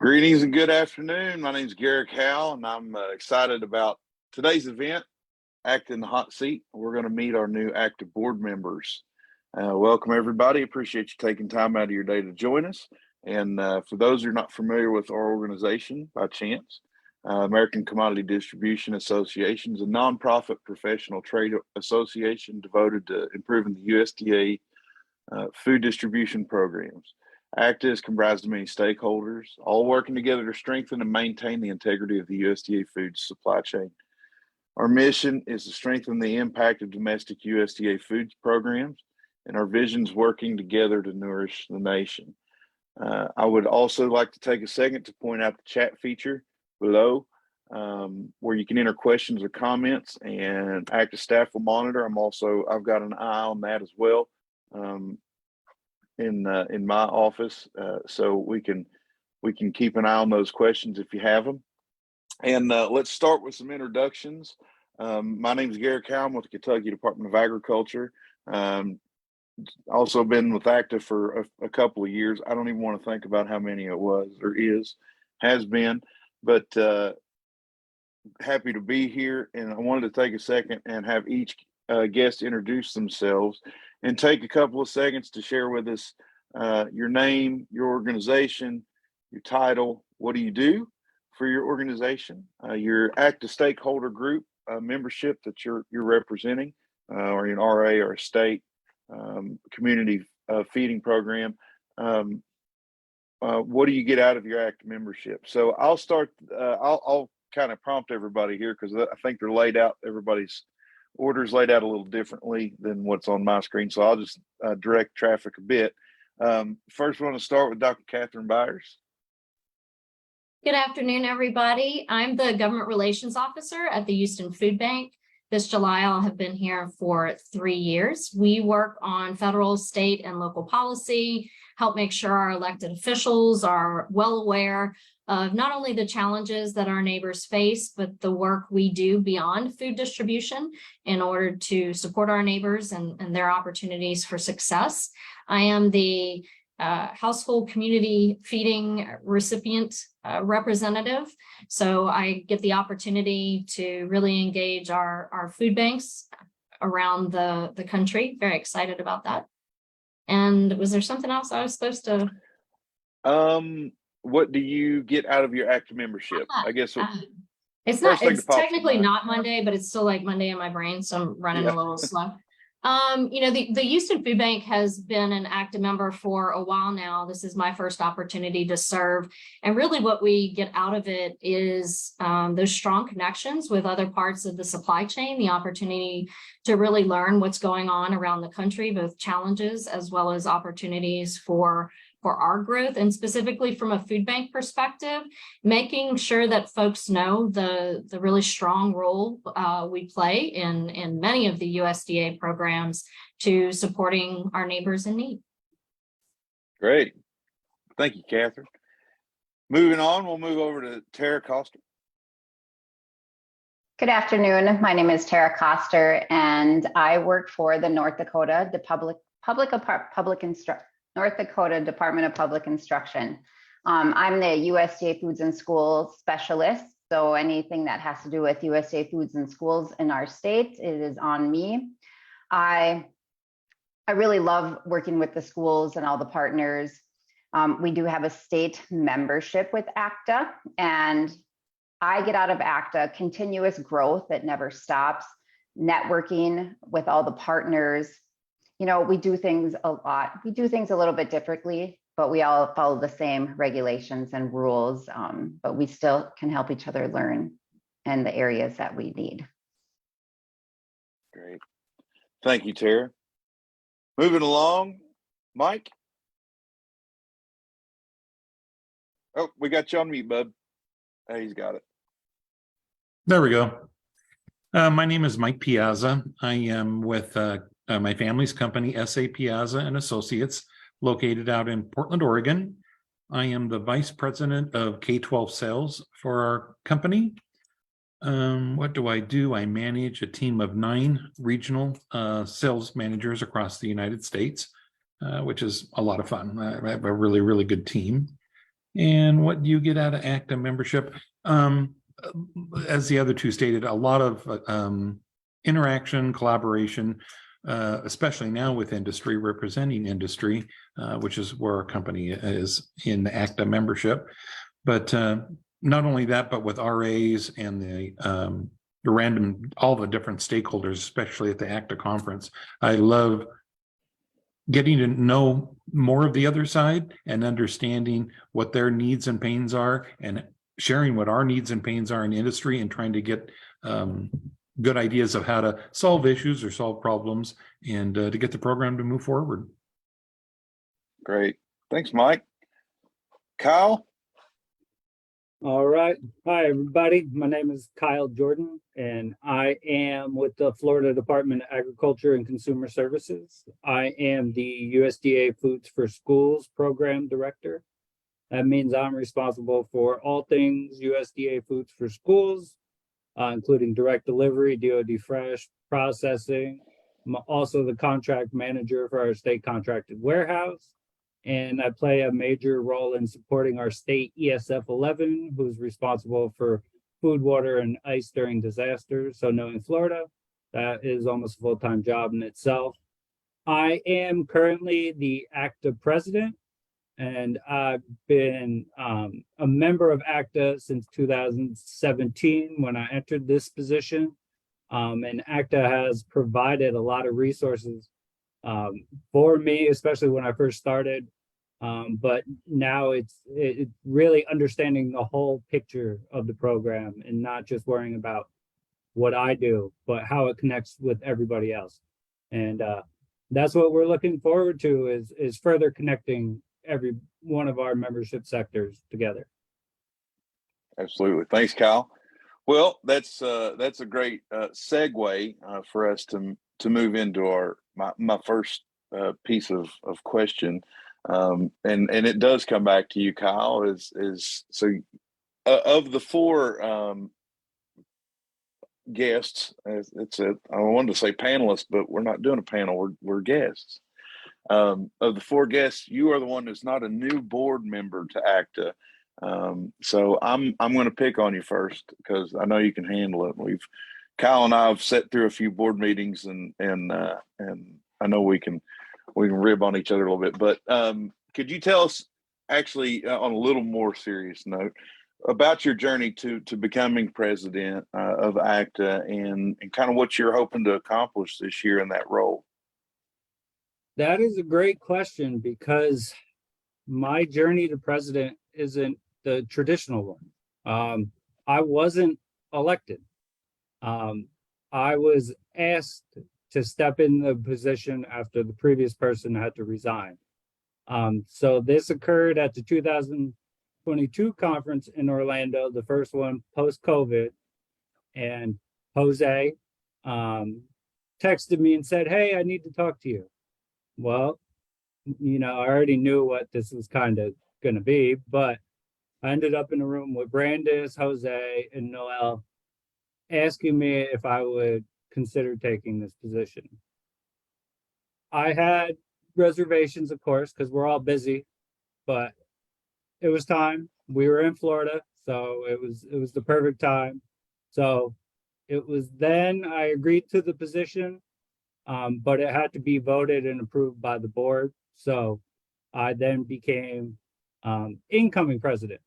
Greetings and good afternoon. My name is Garrick Howell, and I'm excited about today's event, ACDA in the Hot Seat. We're going to meet our new ACDA board members. Welcome, everybody. Appreciate you taking time out of your day to join us. And for those who are not familiar with our organization by chance, American Commodity Distribution Association is a nonprofit professional trade association devoted to improving the USDA food distribution programs. ACDA is comprised of many stakeholders, all working together to strengthen and maintain the integrity of the USDA food supply chain. Our mission is to strengthen the impact of domestic USDA food programs, and our vision is working together to nourish the nation. I would also like to take a second to point out the chat feature below, where you can enter questions or comments, and ACDA staff will monitor. I've got an eye on that as well. In my office, so we can keep an eye on those questions if you have them. And let's start with some introductions. My name is Garrick Howell with the Kentucky Department of Agriculture. Also been with ACDA for a couple of years. I don't even want to think about how many it was or has been, but happy to be here. And I wanted to take a second and have each guest introduce themselves and take a couple of seconds to share with us your name, your organization, your title, what do you do for your organization, your ACDA stakeholder group membership that you're representing, or an RA or a state community feeding program. What do you get out of your ACDA membership? So I'll start, I'll kind of prompt everybody here because I think they're laid out, everybody's orders laid out a little differently than what's on my screen. So I'll just direct traffic a bit. First, we want to start with Dr. Catherine Byers. Good afternoon, everybody. I'm the Government Relations Officer at the Houston Food Bank. This July, I'll have been here for 3 years. We work on federal, state, and local policy, help make sure our elected officials are well aware of not only the challenges that our neighbors face, but the work we do beyond food distribution in order to support our neighbors and their opportunities for success. I am the household community feeding recipient representative. So I get the opportunity to really engage our food banks around the country. Very excited about that. And was there something else I was supposed to? What do you get out of your ACDA membership? I guess it's technically not Monday, but it's still like Monday in my brain, so I'm running a little slow. The Houston Food Bank has been an ACDA member for a while now. This is my first opportunity to serve. And really what we get out of it is those strong connections with other parts of the supply chain, the opportunity to really learn what's going on around the country, both challenges as well as opportunities for our growth, and specifically from a food bank perspective, making sure that folks know the really strong role we play in many of the USDA programs to supporting our neighbors in need. Great. Thank you, Catherine. Moving on, we'll move over to Tara Coster. Good afternoon. My name is Tara Coster, and I work for the North Dakota Department of Public Instruction. I'm the USDA Foods and Schools specialist. So anything that has to do with USDA Foods and Schools in our state, it is on me. I really love working with the schools and all the partners. We do have a state membership with ACDA, and I get out of ACDA continuous growth that never stops, networking with all the partners. You know, we do things a lot. We do things a little bit differently, but we all follow the same regulations and rules, but we still can help each other learn in the areas that we need. Great. Thank you, Tara. Moving along, Mike. Oh, we got you on mute, bud. Hey, he's got it. There we go. My name is Mike Piazza. I am with my family's company, S.A. Piazza and Associates, located out in Portland, Oregon. I am the Vice President of K-12 Sales for our company. What do? I manage a team of 9 regional sales managers across the United States, which is a lot of fun. I have a really, really good team. And what do you get out of ACTA membership? As the other two stated, a lot of interaction, collaboration, especially now with industry, representing industry, which is where our company is in ACTA membership. But not only that, but with RAs and the random, all the different stakeholders, especially at the ACTA conference. I love getting to know more of the other side and understanding what their needs and pains are, and sharing what our needs and pains are in industry, and trying to get good ideas of how to solve issues or solve problems, and to get the program to move forward. Great. Thanks, Mike. Kyle? All right. Hi, everybody. My name is Kyle Jordan, and I am with the Florida Department of Agriculture and Consumer Services. I am the USDA Foods for Schools Program Director. That means I'm responsible for all things USDA Foods for Schools, including direct delivery, DoD fresh, processing. I'm also the contract manager for our state contracted warehouse. And I play a major role in supporting our state ESF 11, who's responsible for food, water, and ice during disasters. So knowing Florida, that is almost a full-time job in itself. I am currently the ACTA president, and I've been a member of ACTA since 2017 when I entered this position. And ACTA has provided a lot of resources for me, especially when I first started. But now it's really understanding the whole picture of the program and not just worrying about what I do, but how it connects with everybody else. And that's what we're looking forward to is further connecting every one of our membership sectors together. Absolutely. Thanks, Kyle. Well, that's a great segue for us to move into my first piece of question, and it does come back to you, Kyle. Is so of the four guests, I wanted to say panelists, but we're not doing a panel. We're guests. Of the four guests, you are the one that's not a new board member to ACTA. So I'm going to pick on you first because I know you can handle it. Kyle and I have sat through a few board meetings, and I know we can rib on each other a little bit. But could you tell us, actually, on a little more serious note, about your journey to becoming president of ACTA, and kind of what you're hoping to accomplish this year in that role? That is a great question, because my journey to president isn't the traditional one. I wasn't elected. I was asked to step in the position after the previous person had to resign. So this occurred at the 2022 conference in Orlando, the first one post-COVID. And Jose texted me and said, "Hey, I need to talk to you." Well, I already knew what this was kind of going to be, but I ended up in a room with Brandis, Jose, and Noel asking me if I would consider taking this position. I had reservations, of course, because we're all busy, but it was time. We were in Florida, so it was the perfect time. So it was then I agreed to the position, but it had to be voted and approved by the board. So I then became incoming president,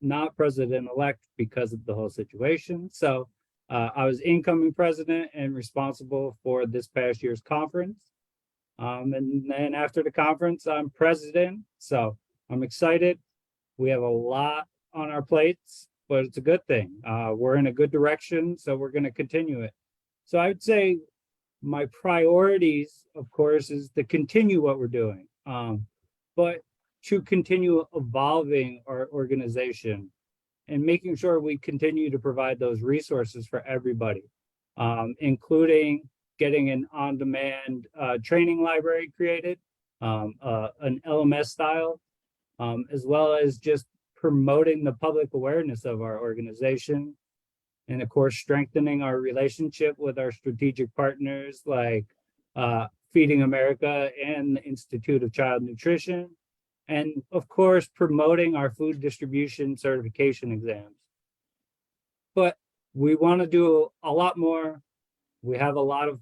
not president-elect, because of the whole situation. So I was incoming president and responsible for this past year's conference. And then after the conference, I'm president. So I'm excited. We have a lot on our plates, but it's a good thing. We're in a good direction, so we're going to continue it. So I would say my priorities, of course, is to continue what we're doing, but to continue evolving our organization and making sure we continue to provide those resources for everybody, including getting an on-demand training library created, an LMS style, as well as just promoting the public awareness of our organization. And of course, strengthening our relationship with our strategic partners like Feeding America and the Institute of Child Nutrition, and of course, promoting our food distribution certification exams. But we want to do a lot more. We have a lot of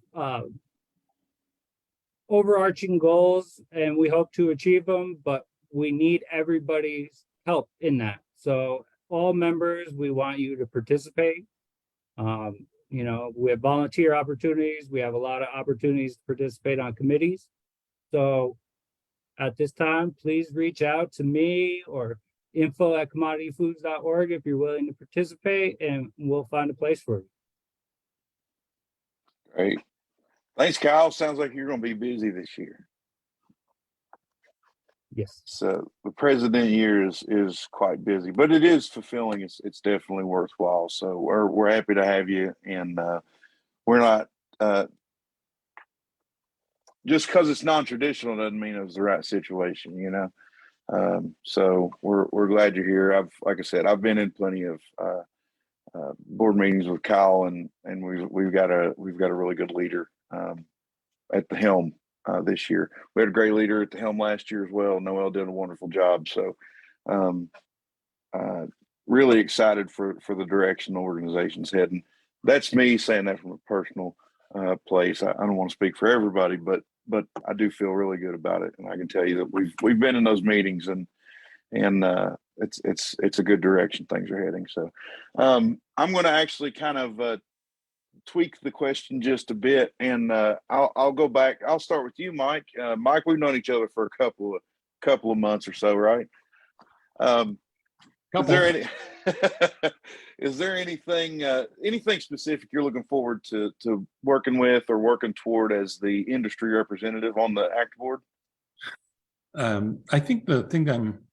overarching goals, and we hope to achieve them, but we need everybody's help in that. So all members, we want you to participate. You know, we have volunteer opportunities. We have a lot of opportunities to participate on committees. So at this time, please reach out to me or info@commodityfoods.org if you're willing to participate, and we'll find a place for you. Great. Thanks, Kyle. Sounds like you're going to be busy this year. Yes. So the president year is quite busy, but it is fulfilling. It's definitely worthwhile. So we're happy to have you, and we're not just because it's non-traditional doesn't mean it was the right situation, you know. So we're glad you're here. Like I said, I've been in plenty of board meetings with Kyle, and we've got a really good leader at the helm this year. We had a great leader at the helm last year as well. Noel did a wonderful job. So really excited for the direction the organization's heading. That's me saying that from a personal place. I don't want to speak for everybody, but I do feel really good about it. And I can tell you that we've been in those meetings, and it's a good direction things are heading. So I'm going to actually kind of tweak the question just a bit, and I'll go back. I'll start with you, Mike. Mike, we've known each other for a couple of months or so, right? Is there any is there anything specific you're looking forward to working with or working toward as the industry representative on the ACT board? I think the thing I'm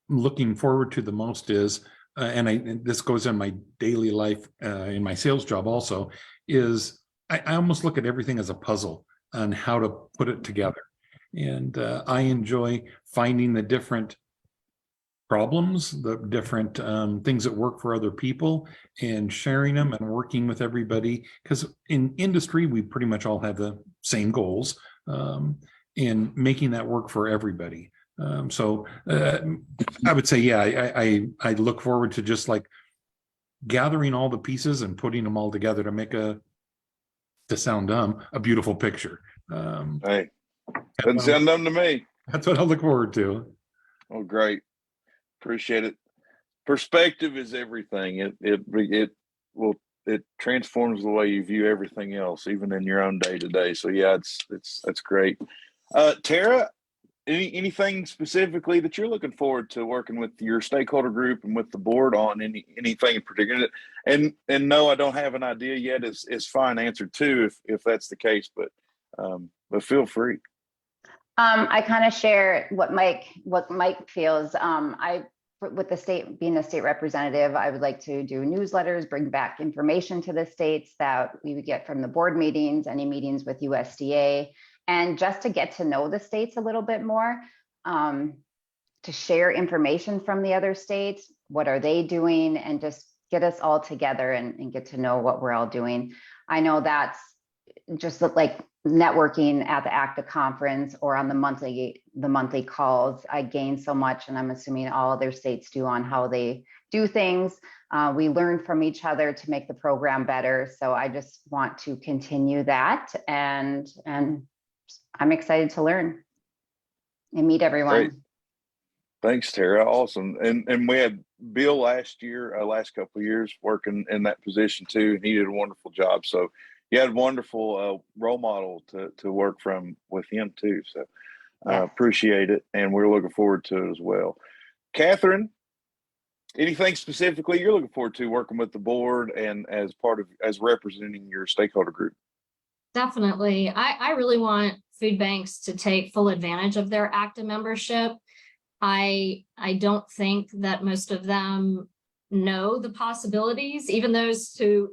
looking forward to the most is, and this goes in my daily life, in my sales job also, is I almost look at everything as a puzzle on how to put it together. And I enjoy finding the different problems, the different things that work for other people, and sharing them and working with everybody. Because in industry, we pretty much all have the same goals, and making that work for everybody. So I would say, yeah, I look forward to just like gathering all the pieces and putting them all together to make to sound dumb, a beautiful picture. Hey, doesn't sound dumb to me. That's what I look forward to. Oh, great. Appreciate it. Perspective is everything. It transforms the way you view everything else, even in your own day to day. So yeah, that's great. Tara, anything specifically that you're looking forward to working with your stakeholder group and with the board on? Anything in particular? And no, I don't have an idea yet. Is fine answer too if that's the case. But feel free. I kind of share what Mike feels. With the state, being a state representative, I would like to do newsletters, bring back information to the states that we would get from the board meetings, any meetings with USDA, and just to get to know the states a little bit more, to share information from the other states, what are they doing, and just get us all together and get to know what we're all doing. I know that's just like networking at the ACDA conference or on the monthly calls. I gain so much, and I'm assuming all other states do, on how they do things. We learn from each other to make the program better. So I just want to continue that, and I'm excited to learn and meet everyone. Great. Thanks, Tara. Awesome. And we had Bill last couple of years working in that position too, and he did a wonderful job. So you had a wonderful role model to work from with him too. So I appreciate it, and we're looking forward to it as well. Catherine, anything specifically you're looking forward to working with the board and as representing your stakeholder group? Definitely. I really want food banks to take full advantage of their ACDA membership. I don't think that most of them know the possibilities. Even those who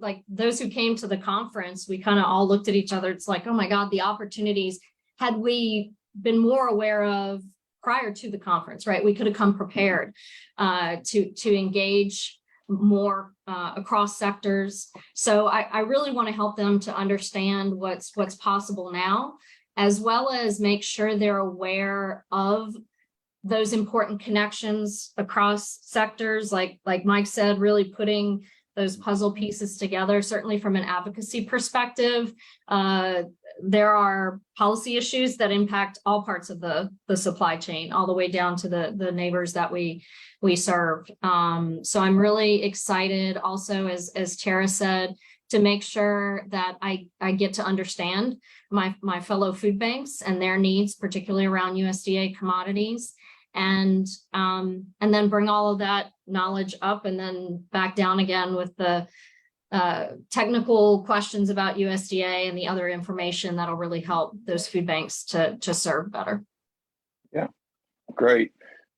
came to the conference, we kind of all looked at each other. It's like, oh my God, the opportunities, had we been more aware of prior to the conference, right? We could have come prepared to engage more across sectors. So I really want to help them to understand what's possible now, as well as make sure they're aware of those important connections across sectors, like Mike said, really putting those puzzle pieces together. Certainly from an advocacy perspective, there are policy issues that impact all parts of the supply chain, all the way down to the neighbors that we serve. So I'm really excited also, as Tara said, to make sure that I get to understand my fellow food banks and their needs, particularly around USDA commodities, and then bring all of that knowledge up and then back down again with the technical questions about USDA and the other information that'll really help those food banks to serve better. Yeah, great.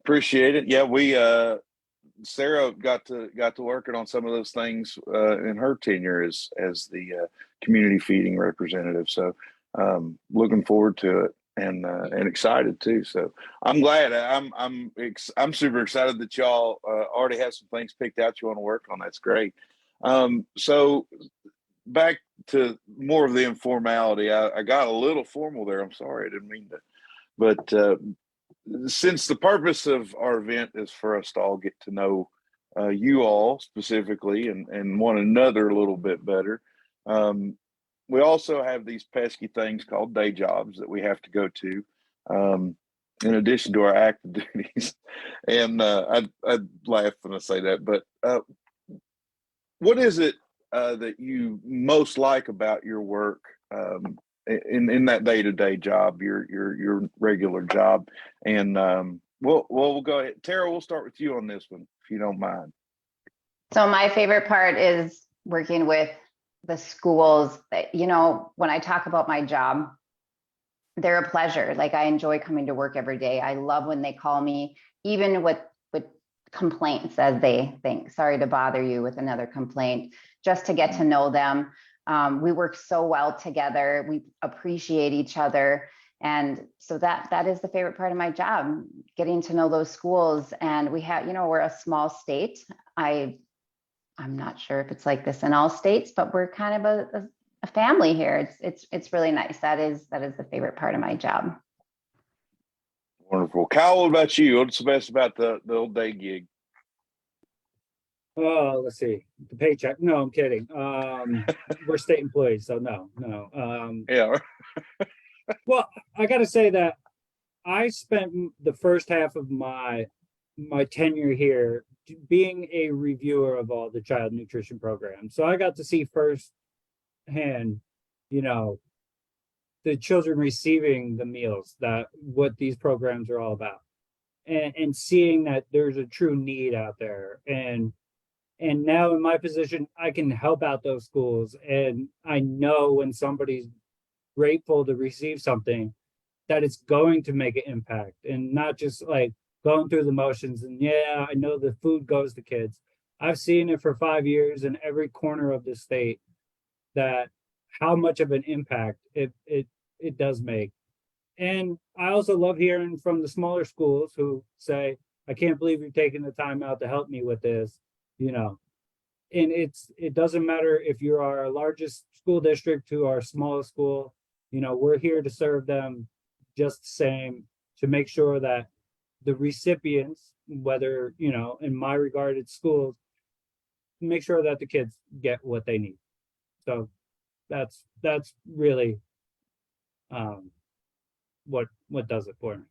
Appreciate it. Yeah, we Sarah got to working on some of those things in her tenure as the community feeding representative. So looking forward to it and excited too. So I'm glad. I'm super excited that y'all already have some things picked out you want to work on. That's great. So back to more of the informality. I got a little formal there. I'm sorry, I didn't mean to. But since the purpose of our event is for us to all get to know you all specifically and one another a little bit better, we also have these pesky things called day jobs that we have to go to in addition to our active duties. And I'd laugh when I say that, but what is it that you most like about your work in that day-to-day job, your regular job? And we'll go ahead. Tara, we'll start with you on this one, if you don't mind. So my favorite part is working with the schools. You know, when I talk about my job, they're a pleasure. Like, I enjoy coming to work every day. I love when they call me, even with complaints, as they think, sorry to bother you with another complaint, just to get to know them. We work so well together. We appreciate each other. And so that is the favorite part of my job, getting to know those schools. And we have, you know, we're a small state. I'm not sure if it's like this in all states, but we're kind of a family here. It's really nice. That is the favorite part of my job. Wonderful. Kyle, what about you? What's the best about the old day gig? Oh, let's see. The paycheck. No, I'm kidding. We're state employees, so no. Yeah. Well, I got to say that I spent the first half of my tenure here being a reviewer of all the child nutrition programs. So I got to see firsthand, you know, the children receiving the meals, that what these programs are all about, and seeing that there's a true need out there. And now in my position, I can help out those schools. And I know when somebody's grateful to receive something, that it's going to make an impact, and not just like going through the motions. And yeah, I know the food goes to kids. I've seen it for 5 years in every corner of the state, that how much of an impact it does make. And I also love hearing from the smaller schools who say, I can't believe you're taking the time out to help me with this, you know. And it doesn't matter if you're our largest school district to our smallest school, you know, we're here to serve them just the same, to make sure that the recipients, whether, you know, in my regard it's schools, make sure that the kids get what they need. So that's really what does it for me.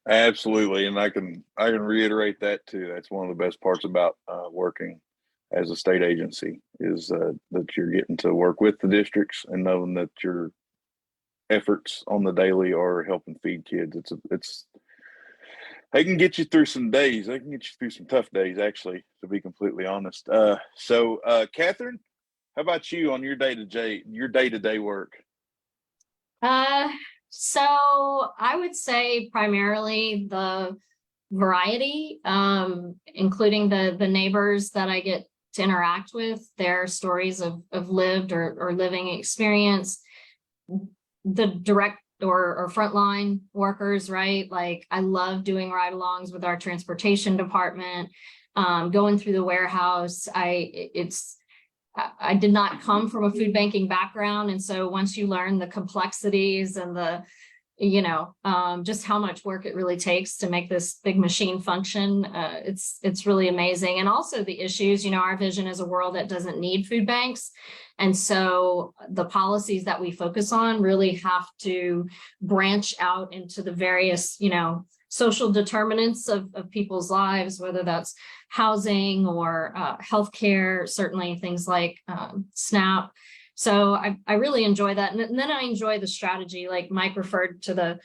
Absolutely. And I can reiterate that too. That's one of the best parts about working as a state agency, is that you're getting to work with the districts and knowing that your efforts on the daily are helping feed kids. It's they can get you through some days. They can get you through some tough days, actually, to be completely honest. So Catherine, how about you on your day-to-day work? So I would say primarily the variety, including the neighbors that I get to interact with, their stories of lived or living experience, the direct or frontline workers, right? Like, I love doing ride-alongs with our transportation department, going through the warehouse. I did not come from a food banking background. And so once you learn the complexities and the just how much work it really takes to make this big machine function. It's really amazing. And also the issues, our vision is a world that doesn't need food banks. And so the policies that we focus on really have to branch out into the various, social determinants of people's lives, whether that's housing or healthcare, certainly things like SNAP. So I really enjoy that. And then I enjoy the strategy, like Mike referred to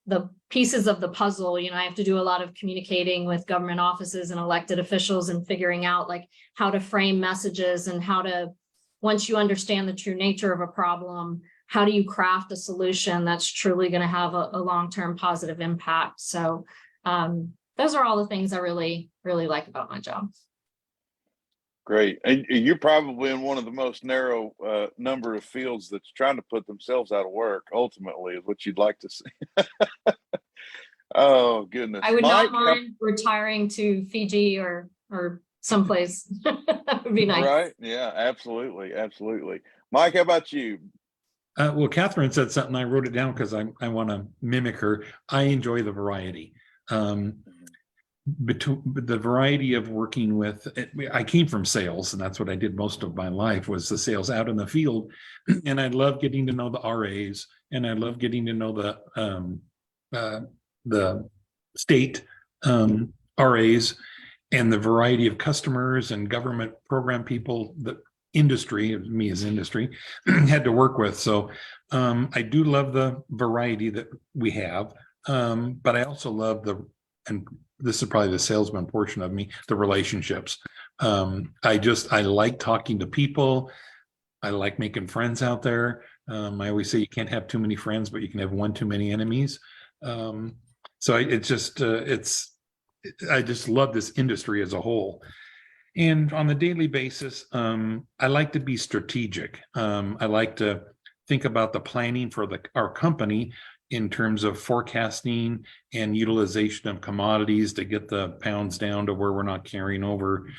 the pieces of the puzzle. I have to do a lot of communicating with government offices and elected officials and figuring out like how to frame messages and how to, once you understand the true nature of a problem, how do you craft a solution that's truly going to have a long-term positive impact? So those are all the things I really, really like about my job. Great. And you're probably in one of the most narrow number of fields that's trying to put themselves out of work, ultimately, is what you'd like to see. Oh, goodness. I would not mind retiring to Fiji or someplace. That would be nice. Right. Yeah, absolutely. Absolutely. Mike, how about you? Well, Catherine said something, I wrote it down because I want to mimic her. I enjoy the variety. The variety of working with, I came from sales, and that's what I did most of my life, was the sales out in the field. And I love getting to know the RAs, and I love getting to know the state RAs, and the variety of customers and government program people that industry, me as industry, had to work with. So I do love the variety that we have, but I also love and this is probably the salesman portion of me, the relationships. I like talking to people. I like making friends out there. I always say you can't have too many friends, but you can have one too many enemies. So I just love this industry as a whole. And on the daily basis, I like to be strategic. I like to think about the planning for our company in terms of forecasting and utilization of commodities to get the pounds down to where we're not carrying over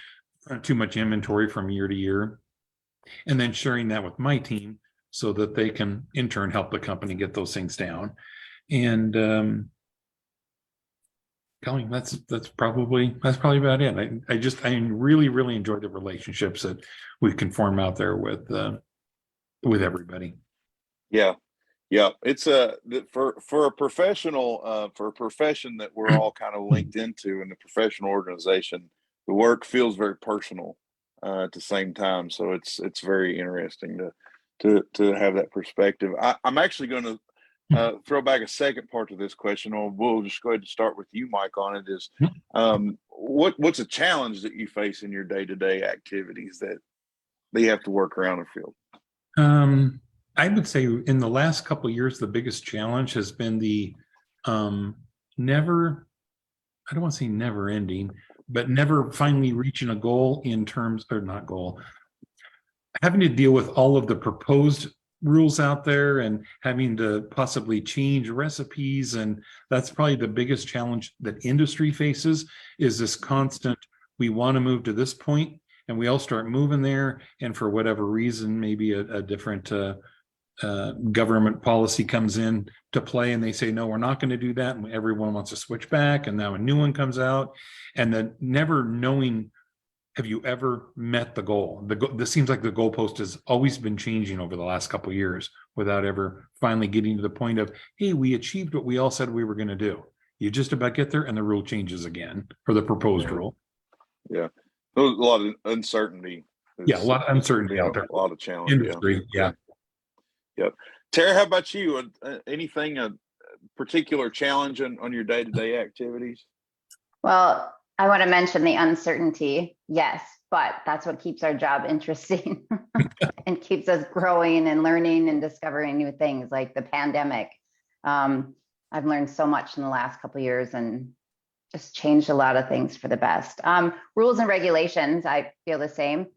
too much inventory from year to year. And then sharing that with my team so that they can in turn help the company get those things down. And Colleen, that's probably about it. I really, really enjoy the relationships that we can form out there with everybody. Yeah. Yeah. It's for a professional, for a profession that we're all kind of linked into in the professional organization, the work feels very personal at the same time. So it's very interesting to have that perspective. I'm actually going to throw back a second part to this question, or we'll just go ahead and start with you, Mike, on it. Is what's a challenge that you face in your day-to-day activities that you have to work around the field? I would say in the last couple of years, the biggest challenge has been the never, I don't want to say never ending, but never finally reaching a goal in terms, or not goal, having to deal with all of the proposed rules out there and having to possibly change recipes. And that's probably the biggest challenge that industry faces, is this constant, we want to move to this point and we all start moving there. And for whatever reason, maybe a different government policy comes in to play and they say, no, we're not going to do that. And everyone wants to switch back. And now a new one comes out, and then never knowing, have you ever met the goal? This seems like the goalpost has always been changing over the last couple of years without ever finally getting to the point of, hey, we achieved what we all said we were going to do. You just about get there and the rule changes again, or the proposed rule. Yeah. There's a lot of uncertainty. Yeah, a lot of uncertainty out there. A lot of challenge. Industry, yeah. Yep. Tara, how about you? Anything, a particular challenge on your day-to-day activities? Well, I want to mention the uncertainty, yes, but that's what keeps our job interesting and keeps us growing and learning and discovering new things, like the pandemic. I've learned so much in the last couple of years and just changed a lot of things for the best. Rules and regulations, I feel the same,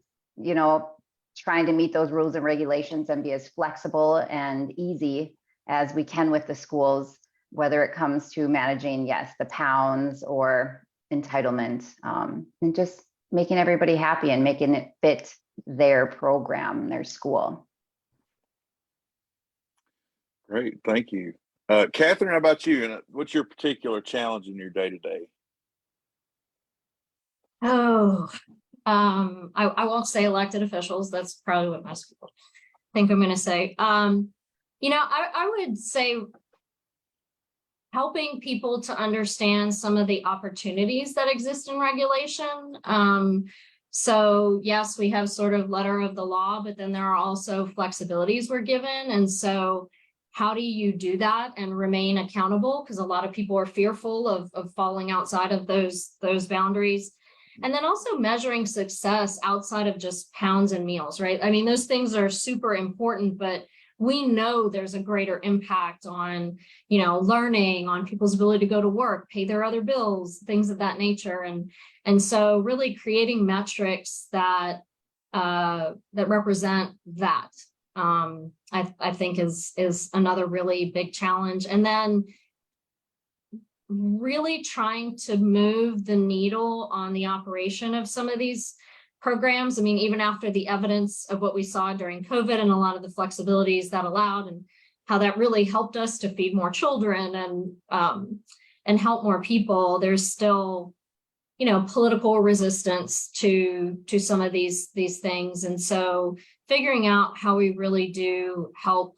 trying to meet those rules and regulations and be as flexible and easy as we can with the schools, whether it comes to managing, yes, the pounds or entitlement, and just making everybody happy and making it fit their program, their school. Great, thank you. Catherine, how about you? And what's your particular challenge in your day to day? Oh, I won't say elected officials. That's probably what most people think I'm going to say. I would say helping people to understand some of the opportunities that exist in regulation. So yes, we have sort of letter of the law, but then there are also flexibilities we're given. And so how do you do that and remain accountable? Because a lot of people are fearful of falling outside of those boundaries. And then also measuring success outside of just pounds and meals, right? I mean, those things are super important, but we know there's a greater impact on, learning, on people's ability to go to work, pay their other bills, things of that nature. And so really creating metrics that represent that, I think is another really big challenge. And then really trying to move the needle on the operation of some of these programs. I mean, even after the evidence of what we saw during COVID and a lot of the flexibilities that allowed and how that really helped us to feed more children and help more people, there's still, political resistance to some of these things. And so figuring out how we really do help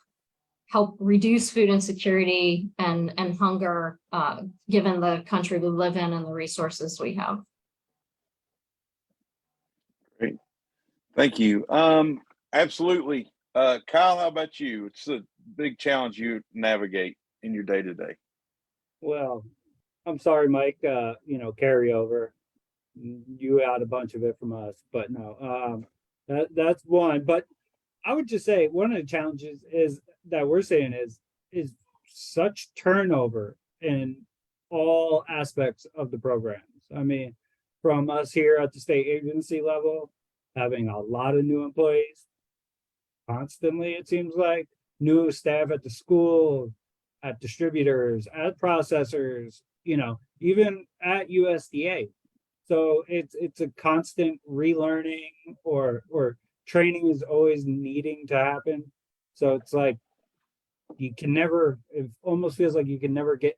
reduce food insecurity and hunger, given the country we live in and the resources we have. Great. Thank you. Absolutely. Kyle, how about you? It's a big challenge you navigate in your day to day. Well, I'm sorry, Mike, carryover. You had a bunch of it from us, but no, that's one. But I would just say one of the challenges is that we're seeing is such turnover in all aspects of the programs. I mean, from us here at the state agency level, having a lot of new employees constantly, it seems like new staff at the school, at distributors, at processors, even at USDA. So it's a constant relearning or training is always needing to happen. So it's like it almost feels like you can never get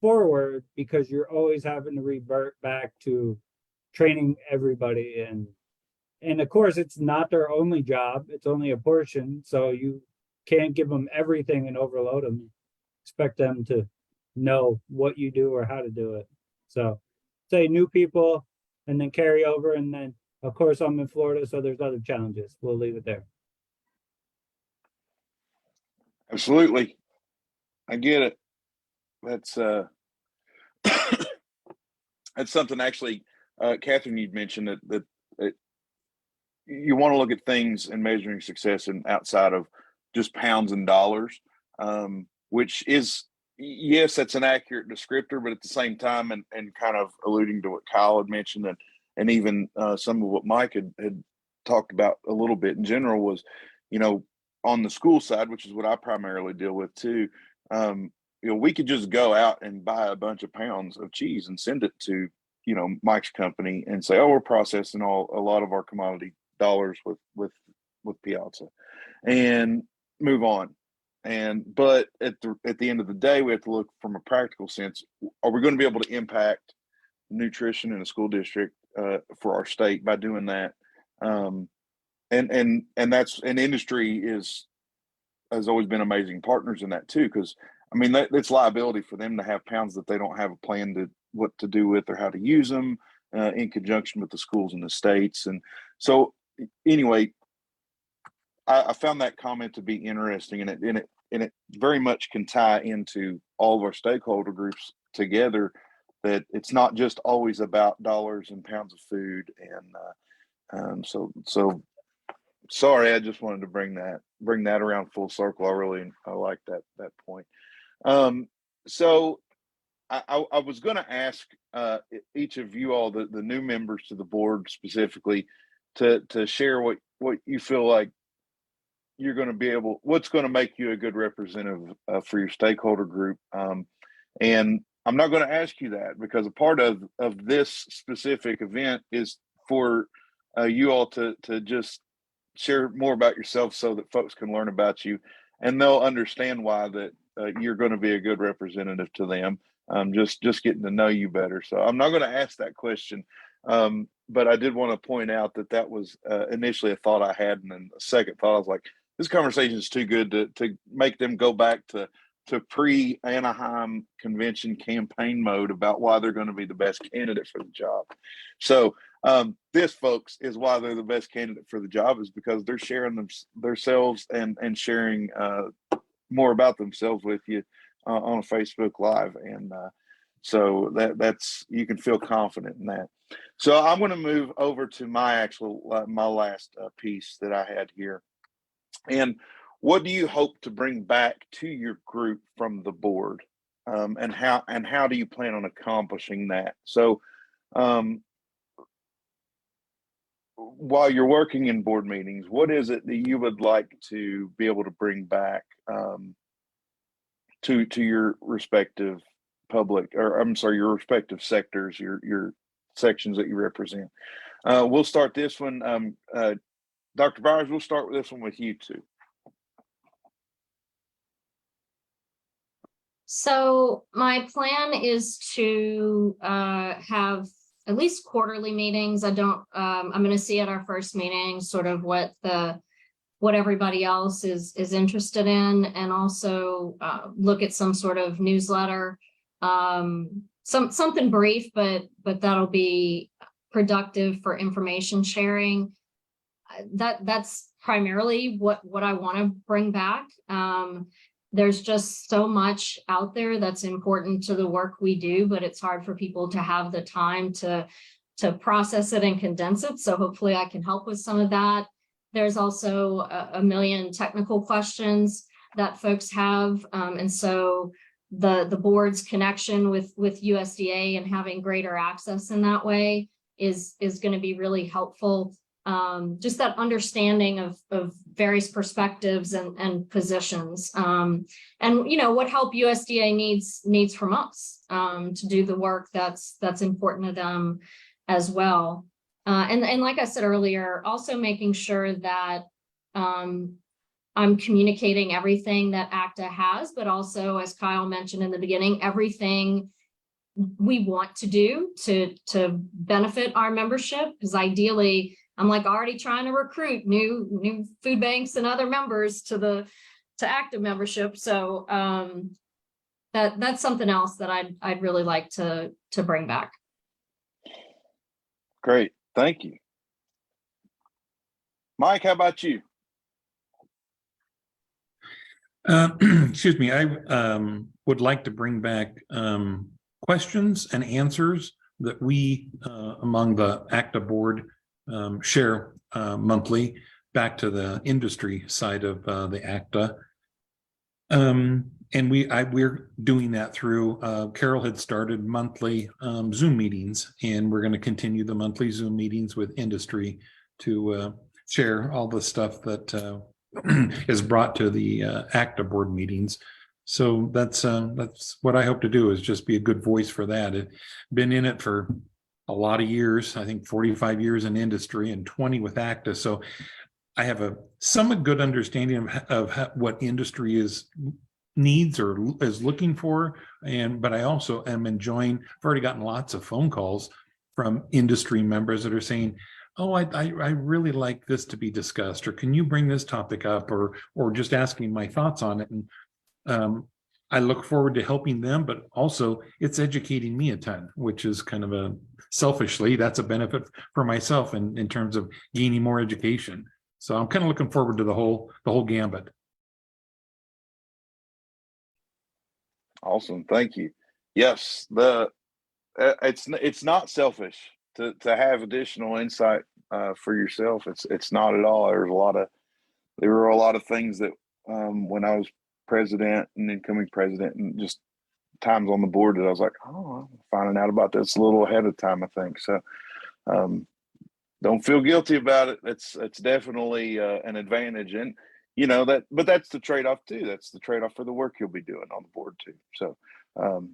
forward because you're always having to revert back to training everybody. And of course, it's not their only job. It's only a portion. So you can't give them everything and overload them. Expect them to know what you do or how to do it. So say new people and then carry over. And then, of course, I'm in Florida, so there's other challenges. We'll leave it there. Absolutely. I get it. That's that's something actually, Catherine, you'd mentioned that you want to look at things and measuring success and outside of just pounds and dollars, which is, yes, that's an accurate descriptor, but at the same time, and kind of alluding to what Kyle had mentioned and even some of what Mike had talked about a little bit in general was, on the school side, which is what I primarily deal with too, we could just go out and buy a bunch of pounds of cheese and send it to, Mike's company and say, oh, we're processing a lot of our commodity dollars with Piazza and move on. But at the end of the day, we have to look from a practical sense. Are we going to be able to impact nutrition in a school district for our state by doing that? And that's an industry has always been amazing partners in that too, because I mean it's liability for them to have pounds that they don't have a plan to what to do with or how to use them in conjunction with the schools and the states. And so anyway, I found that comment to be interesting, and it very much can tie into all of our stakeholder groups together. That it's not just always about dollars and pounds of food, and so sorry, I just wanted to bring that around full circle. I like that point. So I was going to ask each of you all, the new members to the board specifically, to share what you feel like you're going to be able, what's going to make you a good representative for your stakeholder group. And I'm not going to ask you that because a part of this specific event is for you all to just share more about yourself so that folks can learn about you and they'll understand why that you're going to be a good representative to them. Just getting to know you better. So I'm not going to ask that question. But I did want to point out that was initially a thought I had, and then a second thought I was like, this conversation is too good to make them go back to pre-Anaheim convention campaign mode about why they're going to be the best candidate for the job. So this, folks, is why they're the best candidate for the job, is because they're sharing themselves and sharing more about themselves with you on a Facebook Live, and so that's, you can feel confident in that. So I'm going to move over to my last piece that I had here. And what do you hope to bring back to your group from the board? And how do you plan on accomplishing that? So while you're working in board meetings, what is it that you would like to be able to bring back to your respective your respective sectors, your sections that you represent? We'll start this one. Dr. Byers, we'll start with this one with you two. So my plan is to have at least quarterly meetings. I'm going to see at our first meeting sort of what everybody else is interested in, and also look at some sort of newsletter, something brief, but that'll be productive for information sharing. That's primarily what I want to bring back. There's just so much out there that's important to the work we do, but it's hard for people to have the time to process it and condense it. So hopefully I can help with some of that. There's also a million technical questions that folks have. And so the board's connection with USDA and having greater access in that way is going to be really helpful. Just that understanding of various perspectives and positions, and what help USDA needs from us to do the work that's important to them as well. And like I said earlier, also making sure that I'm communicating everything that ACDA has, but also, as Kyle mentioned in the beginning, everything we want to do to benefit our membership, because ideally I'm like already trying to recruit new food banks and other members to ACDA membership. So that's something else that I'd really like to bring back. Great, thank you. Mike, how about you? Excuse me, I would like to bring back questions and answers that we among the ACDA board share monthly back to the industry side of the ACDA. And we're doing that through, Carol had started monthly Zoom meetings, and we're going to continue the monthly Zoom meetings with industry to share all the stuff that is brought to the ACDA board meetings. So that's what I hope to do, is just be a good voice for that. I've been in it for a lot of years, I think 45 years in industry and 20 with ACDA. So I have a somewhat good understanding of what industry needs or is looking for. But I also am enjoying, I've already gotten lots of phone calls from industry members that are saying, oh, I really like this to be discussed, or can you bring this topic up, or just asking my thoughts on it. And I look forward to helping them, but also it's educating me a ton, which is kind of selfishly, that's a benefit for myself in terms of gaining more education. So I'm kind of looking forward to the whole gambit. Awesome, thank you. Yes, it's not selfish to have additional insight for yourself. It's not at all. There were a lot of things that when I was president and incoming president, and just times on the board, that I was like, oh, I'm finding out about this a little ahead of time, I think. So don't feel guilty about it. It's definitely an advantage, and but that's the trade-off too. That's the trade-off for the work you'll be doing on the board too. So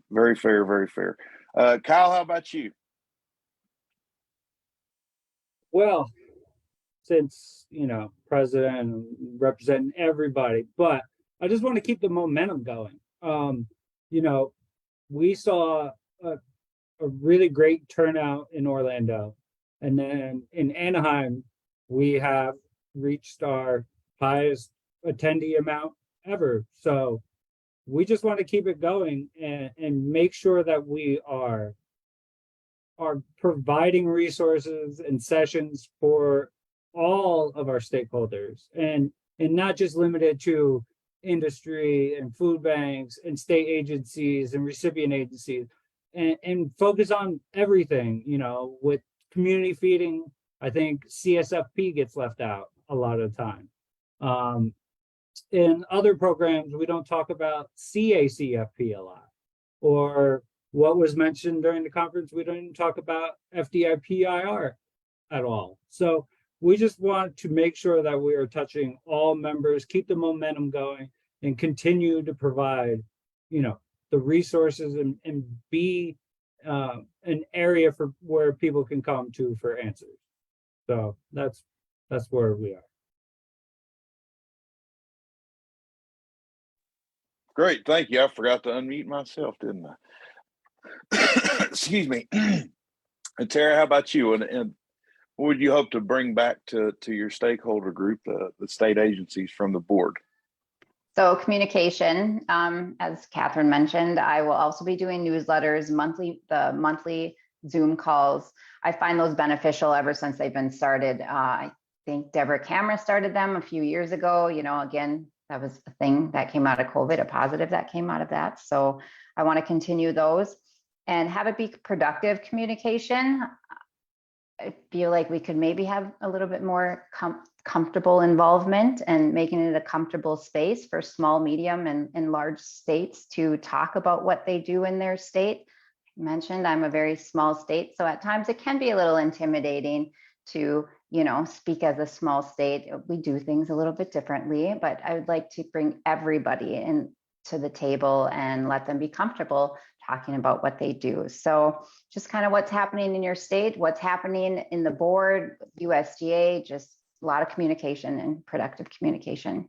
very fair, very fair. Kyle, how about you? Well, since, president and representing everybody, but I just want to keep the momentum going. you know, we saw a really great turnout in Orlando. And then in Anaheim, we have reached our highest attendee amount ever. So we just want to keep it going and make sure that we are providing resources and sessions for all of our stakeholders and not just limited to industry and food banks and state agencies and recipient agencies and focus on everything, you know, with community feeding. I think CSFP gets left out a lot of the time. In other programs, we don't talk about CACFP a lot, or what was mentioned during the conference, we didn't talk about FDIPIR at all. So we just want to make sure that we are touching all members, keep the momentum going, and continue to provide, you know, the resources and be an area for where people can come to for answers. So that's where we are. Great, thank you. I forgot to unmute myself, didn't I? Excuse me. And Tara, how about you? And what would you hope to bring back to your stakeholder group, the state agencies from the board? So communication, as Catherine mentioned, I will also be doing newsletters, the monthly Zoom calls. I find those beneficial ever since they've been started. I think Deborah Camera started them a few years ago. You know, again, that was a thing that came out of COVID, a positive that came out of that. So I want to continue those and have it be productive communication. I feel like we could maybe have a little bit more comfortable involvement and making it a comfortable space for small, medium, and large states to talk about what they do in their state. I mentioned I'm a very small state, so at times it can be a little intimidating to, you know, speak as a small state. We do things a little bit differently, but I would like to bring everybody in to the table and let them be comfortable talking about what they do. So just kind of what's happening in your state, what's happening in the board, USDA, just a lot of communication and productive communication.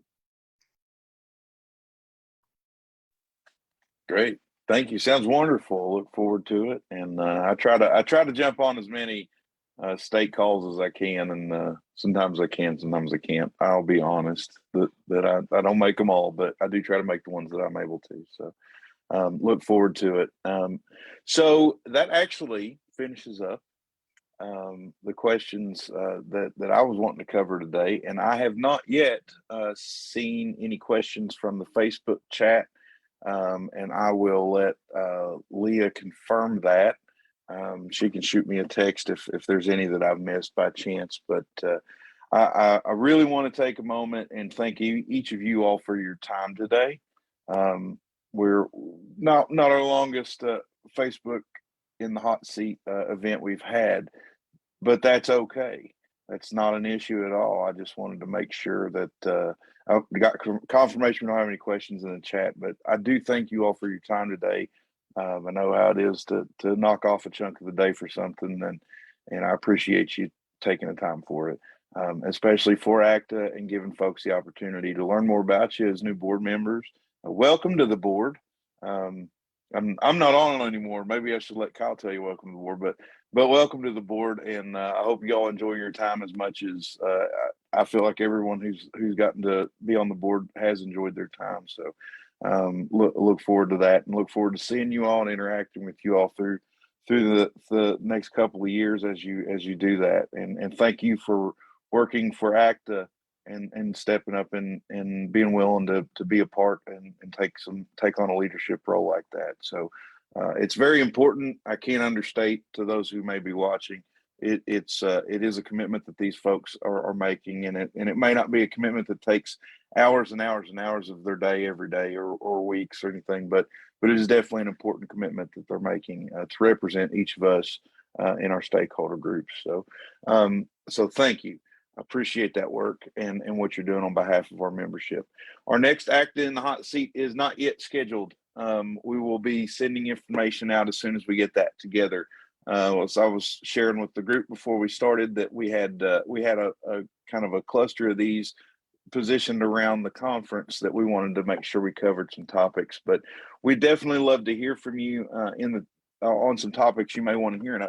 Great, thank you. Sounds wonderful. Look forward to it. And I try to jump on as many state calls as I can, and sometimes I can, sometimes I can't. I'll be honest that I don't make them all, but I do try to make the ones that I'm able to. So look forward to it. So that actually finishes up the questions that I was wanting to cover today, and I have not yet seen any questions from the Facebook chat, and I will let Leah confirm that. She can shoot me a text if there's any that I've missed by chance, but I really want to take a moment and thank each of you all for your time today. We're not our longest Facebook in the hot seat event we've had, but that's okay. That's not an issue at all. I just wanted to make sure that I got confirmation we don't have any questions in the chat, but I do thank you all for your time today. I know how it is to knock off a chunk of the day for something, and I appreciate you taking the time for it, especially for ACDA and giving folks the opportunity to learn more about you as new board members. Welcome to the board. I'm not on anymore. Maybe I should let Kyle tell you welcome to the board, but welcome to the board, and I hope you all enjoy your time as much as I feel like everyone who's gotten to be on the board has enjoyed their time. So look forward to that, and look forward to seeing you all and interacting with you all through the next couple of years as you do that. And thank you for working for ACDA and stepping up and being willing to be a part and take on a leadership role like that. So it's very important. I can't understate to those who may be watching. It is a commitment that these folks are making, and it may not be a commitment that takes hours and hours and hours of their day every day or weeks or anything, but it is definitely an important commitment that they're making to represent each of us in our stakeholder groups. So thank you. I appreciate that work and what you're doing on behalf of our membership. Our next ACDA in the hot seat is not yet scheduled. We will be sending information out as soon as we get that together. As I was sharing with the group before we started, that we had a kind of a cluster of these positioned around the conference that we wanted to make sure we covered some topics. But we definitely love to hear from you on some topics you may want to hear in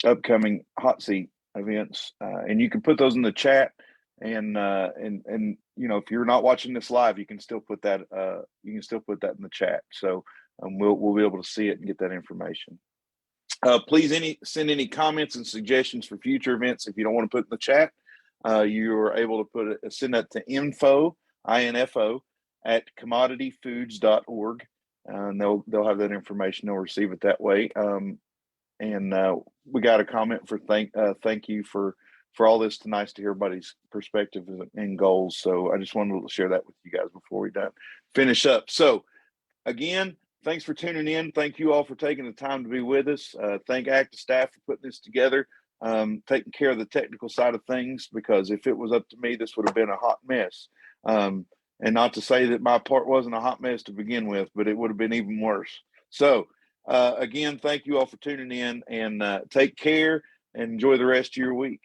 upcoming hot seat events, and you can put those in the chat. And if you're not watching this live, you can still put that in the chat. So we'll be able to see it and get that information. Please send any comments and suggestions for future events. If you don't want to put in the chat, you are able to send that to info at commodityfoods.org, and they'll have that information. They'll receive it that way. And we got a comment for thank you for all this. Nice to hear everybody's perspective and goals. So I just wanted to share that with you guys before we finish up. So again, thanks for tuning in. Thank you all for taking the time to be with us. Thank ACDA staff for putting this together, taking care of the technical side of things, because if it was up to me, this would have been a hot mess. And not to say that my part wasn't a hot mess to begin with, but it would have been even worse. So again, thank you all for tuning in, and take care and enjoy the rest of your week.